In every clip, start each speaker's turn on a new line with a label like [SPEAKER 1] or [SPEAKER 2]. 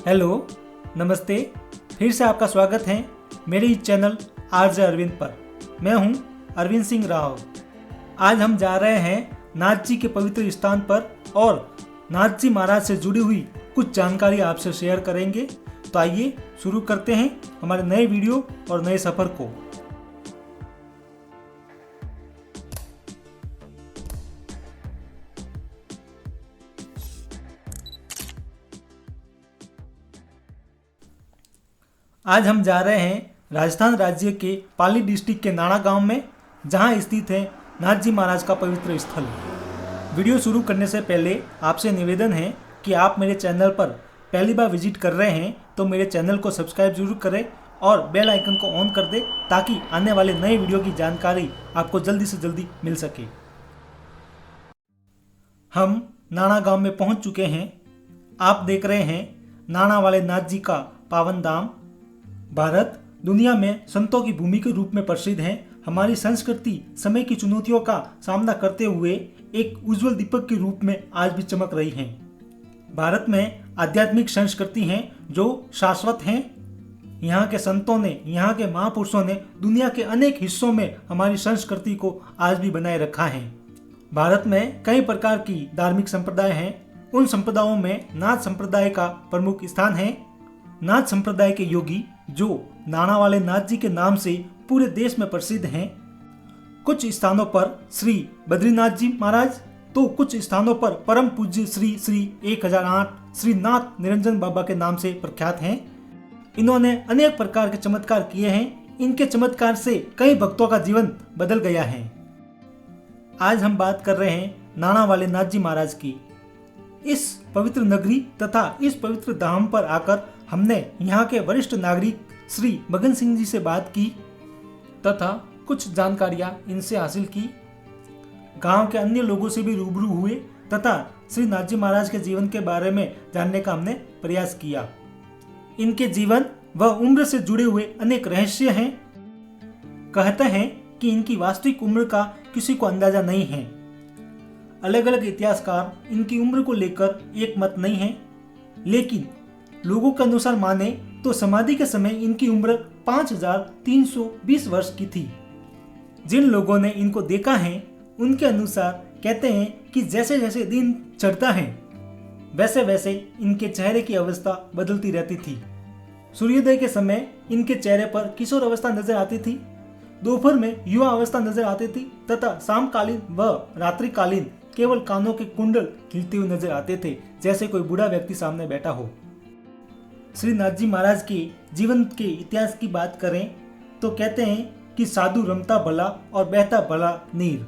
[SPEAKER 1] Hello, नमस्ते। फिर से आपका स्वागत है मेरे इस चैनल आरजे अरविंद पर। मैं हूं अरविंद सिंह राव। आज हम जा रहे हैं नाथ जी के पवित्र स्थान पर और नाथ जी महाराज से जुड़ी हुई कुछ जानकारी आपसे शेयर करेंगे। तो आइए शुरू करते हैं हमारे नए वीडियो और नए सफ़र को। आज हम जा रहे हैं राजस्थान राज्य के पाली डिस्ट्रिक्ट के नाना गांव में, जहां स्थित है नाथ जी महाराज का पवित्र स्थल। वीडियो शुरू करने से पहले आपसे निवेदन है कि आप मेरे चैनल पर पहली बार विजिट कर रहे हैं तो मेरे चैनल को सब्सक्राइब जरूर करें और बेल आइकन को ऑन कर दें ताकि आने वाले नए वीडियो की जानकारी आपको जल्दी से जल्दी मिल सके। हम नाना गांव में पहुंच चुके हैं। आप देख रहे हैं नाना वाले नाथ जी का पावन धाम। भारत दुनिया में संतों की भूमि के रूप में प्रसिद्ध है। हमारी संस्कृति समय की चुनौतियों का सामना करते हुए एक उज्जवल दीपक के रूप में आज भी चमक रही है। भारत में आध्यात्मिक संस्कृति है जो शाश्वत है। यहाँ के संतों ने, यहाँ के महापुरुषों ने दुनिया के अनेक हिस्सों में हमारी संस्कृति को आज भी बनाए रखा है। भारत में कई प्रकार की धार्मिक संप्रदाय हैं। उन संप्रदायों में नाथ संप्रदाय का प्रमुख स्थान है। नाथ संप्रदाय के योगी जो नाना वाले नाथ जी के नाम से पूरे देश में प्रसिद्ध हैं। कुछ स्थानों पर श्री बद्रीनाथ जी महाराज, तो कुछ स्थानों पर परम पूज्य श्री श्री 1008 श्री नाथ निरंजन बाबा के नाम से प्रख्यात हैं। इन्होंने अनेक प्रकार के चमत्कार किए हैं। इनके चमत्कार से कई भक्तों का जीवन बदल गया है। आज हम बात कर रहे हैं नाना वाले नाथ जी महाराज की। इस पवित्र नगरी तथा इस पवित्र धाम पर आकर हमने यहाँ के वरिष्ठ नागरिक श्री मगन सिंह जी से बात की तथा कुछ जानकारियाँ इनसे हासिल की। गांव के अन्य लोगों से भी रूबरू हुए तथा श्री नाथ जी महाराज के जीवन के बारे में जानने का हमने प्रयास किया। इनके जीवन व उम्र से जुड़े हुए अनेक रहस्य हैं। कहते हैं कि इनकी वास्तविक उम्र का किसी को अंदाजा नहीं है। अलग अलग इतिहासकार इनकी उम्र को लेकर एक मत नहीं है, लेकिन लोगों के अनुसार माने तो समाधि के समय इनकी उम्र 5320 वर्ष की थी। जिन लोगों ने इनको देखा है उनके अनुसार कहते हैं कि जैसे जैसे दिन चढ़ता है वैसे वैसे इनके चेहरे की अवस्था बदलती रहती थी। सूर्योदय के समय इनके चेहरे पर किशोर अवस्था नजर आती थी, दोपहर में युवा अवस्था नजर आती थी तथा शामकालीन व रात्रिकालीन केवल कानों के कुंडल खिलते हुए नजर आते थे, जैसे कोई बूढ़ा व्यक्ति सामने बैठा हो। श्री नाथ जी महाराज के जीवन के इतिहास की बात करें तो कहते हैं कि साधु रमता भला और बहता भला नीर,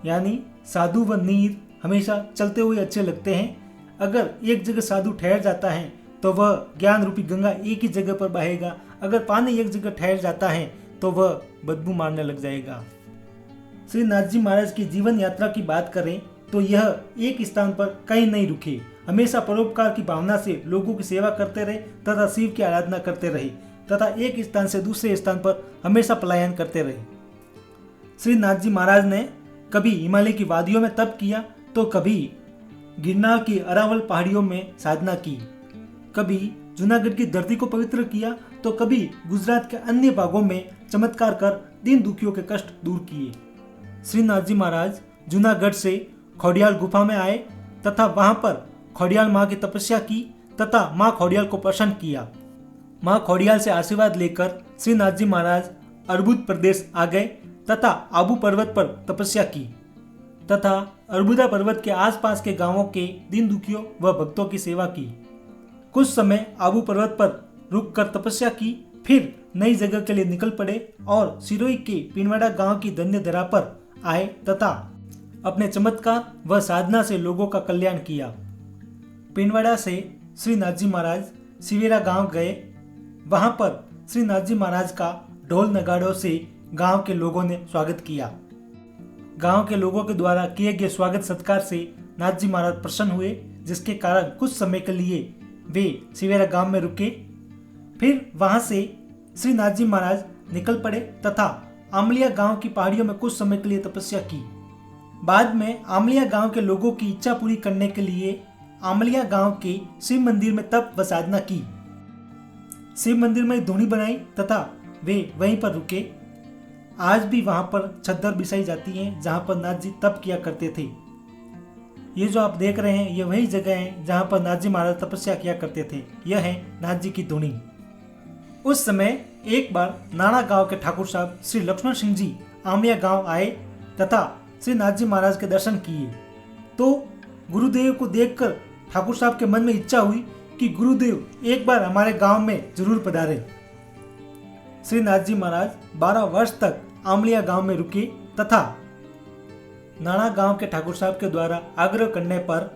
[SPEAKER 1] यानी साधु व नीर हमेशा चलते हुए अच्छे लगते हैं। अगर एक जगह साधु ठहर जाता है तो वह ज्ञान रूपी गंगा एक ही जगह पर बहेगा। अगर पानी एक जगह ठहर जाता है तो वह बदबू मारने लग जाएगा। श्री नाथ जी महाराज की जीवन यात्रा की बात करें तो यह एक स्थान पर कहीं नहीं रुके। हमेशा परोपकार की भावना से लोगों की सेवा करते रहे तथा शिव की आराधना करते रहे तथा एक स्थान से दूसरे स्थान पर हमेशा पलायन करते रहे। श्री नाथ जी महाराज ने कभी हिमालय की वादियों में तप किया तो कभी गिरनार की अरावल पहाड़ियों में साधना की, कभी जूनागढ़ की धरती को पवित्र किया तो कभी गुजरात के अन्य भागों में चमत्कार कर दीन दुखियों के कष्ट दूर किए। श्री नाथ जी महाराज जूनागढ़ से खोडियाल गुफा में आए तथा वहां पर खोडियाल माँ की तपस्या की तथा माँ खोडियाल को प्रसन्न किया। माँ खोडियाल से आशीर्वाद लेकर श्री नाथ जी महाराज अर्बुद प्रदेश आ गए तथा आबू पर्वत पर तपस्या की तथा अर्बुदा पर्वत के आसपास के गांवों के दीन दुखियों व भक्तों की सेवा की। कुछ समय आबू पर्वत पर रुककर तपस्या की, फिर नई जगह के लिए निकल पड़े और सिरोही के पिनवाड़ा गांव की धन्य धरा पर आए तथा अपने चमत्कार व साधना से लोगों का कल्याण किया। पिनवाड़ा से श्री नाथ जी महाराज सिवेरा गांव गए। वहां पर श्री नाथ जी महाराज का ढोल नगाड़ों से गांव के लोगों ने स्वागत किया। गांव के लोगों के द्वारा किए गए स्वागत सत्कार से नाथ जी महाराज प्रसन्न हुए, जिसके कारण कुछ समय के लिए वे सिवेरा गांव में रुके। फिर वहां से श्री नाथ जी महाराज निकल पड़े तथा आमलिया गांव की पहाड़ियों में कुछ समय के लिए तपस्या की। बाद में आमलिया गांव के लोगों की इच्छा पूरी करने के लिए आमलिया गांव के शिव मंदिर में तप व साधना की। शिव मंदिर में धूनी बनाई तथा वे वहीं पर रुके। आज भी वहां पर चद्दर बिछाई जाती है जहां पर नाथ जी तप किया करते थे। ये जो आप देख रहे हैं ये वही जगह है जहां पर नाथ जी महाराज तपस्या किया करते थे। यह है नाथ जी की धूनी। उस समय एक बार नाना गांव के ठाकुर साहब श्री लक्ष्मण सिंह जी आमलिया गांव आए तथा श्री नाथ जी महाराज के दर्शन किए। तो गुरुदेव को देखकर ठाकुर साहब के मन में इच्छा हुई कि गुरुदेव एक बार हमारे गांव में जरूर पधारे। श्री नाथ जी महाराज 12 वर्ष तक आमलिया गांव में रुके तथा नाना गांव के ठाकुर साहब के द्वारा आग्रह करने पर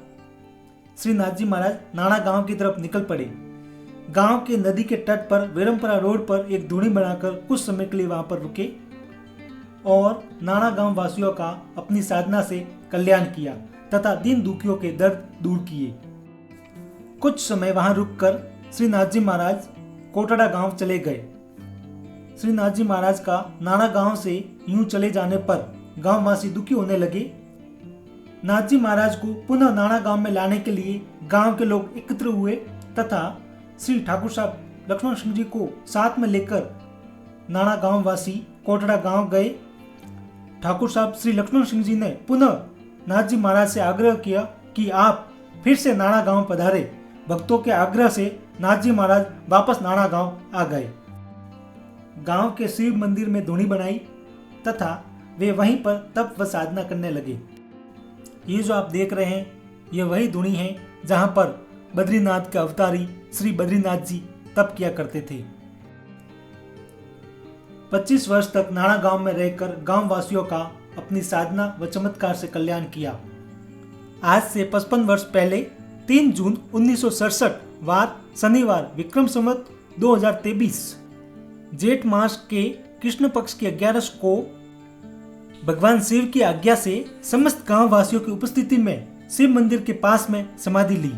[SPEAKER 1] श्री नाथ जी महाराज नाना गांव की तरफ निकल पड़े। गांव के नदी के तट पर वेरमपुरा रोड पर एक धूनी बनाकर कुछ समय के लिए वहां पर रुके और नाना गांव वासियों का अपनी साधना से कल्याण किया तथा दीन दुखियों के दर्द दूर किए। कुछ समय वहां रुककर श्री नाथ जी महाराज कोटड़ा गांव चले गए। श्री नाथ जी महाराज का नाना गांव से यूं चले जाने पर गांव वासी दुखी होने लगे। नाथ जी महाराज को पुनः नाना गांव में लाने के लिए गांव के लोग एकत्र हुए तथा श्री ठाकुर साहब लक्ष्मण सिंह जी को साथ में लेकर नाना गांव वासी कोटड़ा गांव गए। ठाकुर साहब श्री लक्ष्मण सिंह जी ने पुनः नाथ जी महाराज से आग्रह किया कि आप फिर से नाना गांव पधारे। भक्तों के आग्रह से नाथ जी महाराज वापस नाना गांव आ गए। गांव के शिव मंदिर में धूनी बनाई तथा वे वहीं पर तप व साधना करने लगे। ये जो आप देख रहे हैं ये वही धूनी है जहां पर बद्रीनाथ के अवतारी श्री बद्रीनाथ जी तप किया करते थे। 25 वर्ष तक नाना गांव में रहकर गांव वासियों का अपनी साधना व चमत्कार से कल्याण किया। आज से 55 वर्ष पहले 3 जून 1967 वार शनिवार विक्रम संवत 2023 जेठ मास के कृष्ण पक्ष की 11 को भगवान शिव की आज्ञा से समस्त गांव वासियों की उपस्थिति में शिव मंदिर के पास में समाधि ली।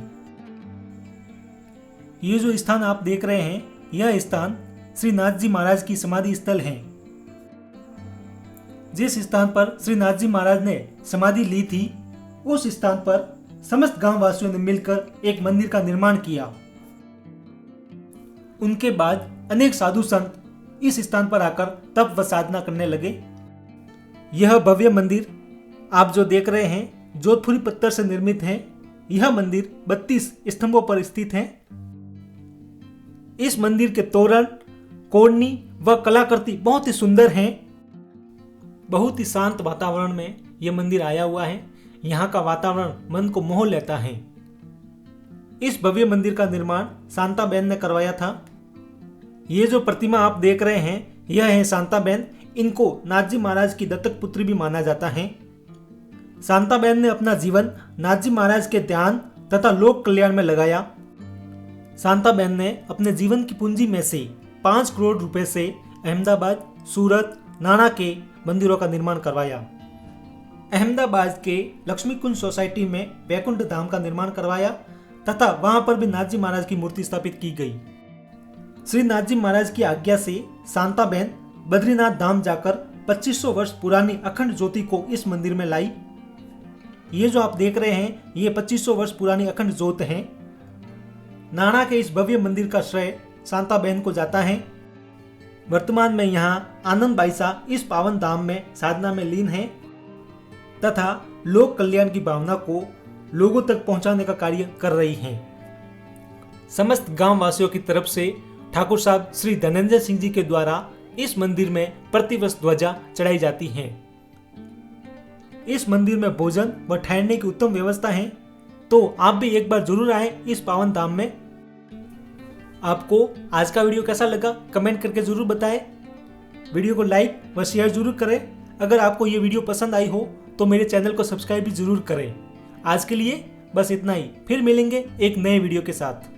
[SPEAKER 1] ये जो स्थान आप देख रहे हैं यह स्थान श्री नाथ जी महाराज की समाधि स्थल है। जिस स्थान पर श्री नाथ जी महाराज ने समाधि ली थी उस स्थान पर समस्त गांव वासियों ने मिलकर एक मंदिर का निर्माण किया। उनके बाद अनेक साधु संत इस स्थान पर आकर तप व साधना करने लगे। यह भव्य मंदिर आप जो देख रहे हैं जोधपुरी पत्थर से निर्मित है। यह मंदिर 32 स्तंभों पर स्थित है। इस मंदिर के तोरण, कोढ़नी व कलाकृति बहुत ही सुंदर हैं। बहुत ही शांत वातावरण में यह मंदिर आया हुआ है। यहाँ का वातावरण मन को मोह लेता है। इस भव्य मंदिर का निर्माण शांताबेन ने करवाया था। ये जो प्रतिमा आप देख रहे हैं यह है शांताबेन। इनको नाथ जी महाराज की दत्तक पुत्री भी माना जाता है। शांताबेन ने अपना जीवन नाथ जी महाराज के ध्यान तथा लोक कल्याण में लगाया। शांताबेन ने अपने जीवन की पूंजी में से 5 करोड़ रुपए से अहमदाबाद, सूरत, नाना के मंदिरों का निर्माण करवाया। अहमदाबाद के लक्ष्मी कुंज सोसाइटी में वैकुंठ धाम का निर्माण करवाया तथा वहां पर भी नाथ जी महाराज की मूर्ति स्थापित की गई। श्री नाथ जी महाराज की आज्ञा से शांताबेन बद्रीनाथ धाम जाकर 2500 वर्ष पुरानी अखंड ज्योति को इस मंदिर में लाई। ये जो आप देख रहे हैं ये 2500 वर्ष पुरानी अखंड ज्योत है। नाना के इस भव्य मंदिर का श्रेय शांताबेन को जाता है। वर्तमान में यहाँ आनंद बाईसा इस पावन धाम में साधना में लीन है तथा लोक कल्याण की भावना को लोगों तक पहुंचाने का कार्य कर रही हैं। समस्त गांव वासियों की तरफ से ठाकुर साहब श्री धनंजय सिंह जी के द्वारा इस मंदिर में प्रतिवर्ष ध्वजा चढ़ाई जाती है। इस मंदिर में भोजन व ठहरने की उत्तम व्यवस्था है, तो आप भी एक बार जरूर आए इस पावन धाम में। आपको आज का वीडियो कैसा लगा कमेंट करके जरूर बताएं। वीडियो को लाइक व शेयर जरूर करें। अगर आपको ये वीडियो पसंद आई हो तो मेरे चैनल को सब्सक्राइब भी जरूर करें। आज के लिए बस इतना ही, फिर मिलेंगे एक नए वीडियो के साथ।